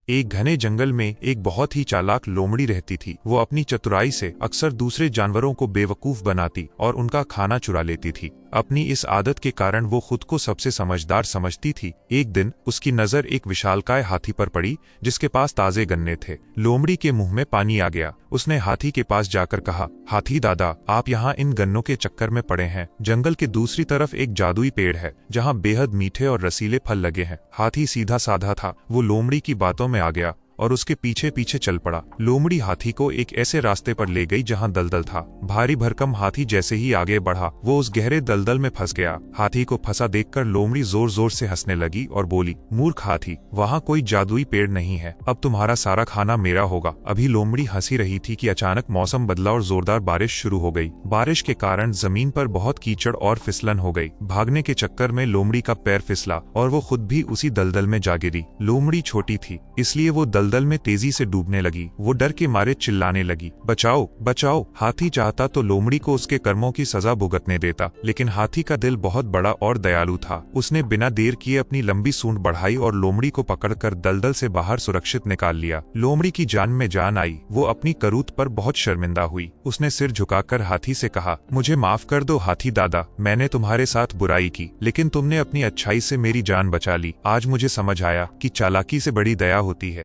एक घने जंगल में एक बहुत ही चालाक लोमड़ी रहती थी। वो अपनी चतुराई से अक्सर दूसरे जानवरों को बेवकूफ बनाती और उनका खाना चुरा लेती थी। अपनी इस आदत के कारण वो खुद को सबसे समझदार समझती थी। एक दिन उसकी नजर एक विशालकाय हाथी पर पड़ी जिसके पास ताजे गन्ने थे। लोमड़ी के मुंह में पानी आ गया। उसने हाथी के पास जाकर कहा, हाथी दादा, आप यहाँ इन गन्नों के चक्कर में पड़े हैं। जंगल के दूसरी तरफ एक जादुई पेड़ है जहाँ बेहद मीठे और रसीले फल लगे हैं। हाथी सीधा साधा था। वो लोमड़ी की बातों में आ गया और उसके पीछे पीछे चल पड़ा। लोमड़ी हाथी को एक ऐसे रास्ते पर ले गई जहां दलदल था। भारी भरकम हाथी जैसे ही आगे बढ़ा वो उस गहरे दलदल में फंस गया। हाथी को फंसा देखकर लोमड़ी जोर जोर से हंसने लगी और बोली, मूर्ख हाथी, वहां कोई जादुई पेड़ नहीं है, अब तुम्हारा सारा खाना मेरा होगा। अभी लोमड़ी हंसी रही थी कि अचानक मौसम बदला और जोरदार बारिश शुरू हो गई। बारिश के कारण जमीन पर बहुत कीचड़ और फिसलन हो गई। भागने के चक्कर में लोमड़ी का पैर फिसला और वो खुद भी उसी दलदल में जा गिरी। लोमड़ी छोटी थी इसलिए वो दलदल में तेजी से डूबने लगी। वो डर के मारे चिल्लाने लगी, बचाओ बचाओ। हाथी चाहता तो लोमड़ी को उसके कर्मों की सजा भुगतने देता, लेकिन हाथी का दिल बहुत बड़ा और दयालु था। उसने बिना देर किए अपनी लंबी सूंड बढ़ाई और लोमड़ी को पकड़कर दलदल से बाहर सुरक्षित निकाल लिया। लोमड़ी की जान में जान आई। वो अपनी करूत पर बहुत शर्मिंदा हुई। उसने सिर झुकाकर हाथी से कहा, मुझे माफ कर दो हाथी दादा, मैंने तुम्हारे साथ बुराई की, लेकिन तुमने अपनी अच्छाई से मेरी जान बचा ली। आज मुझे समझ आया कि चालाकी से बड़ी दया होती है।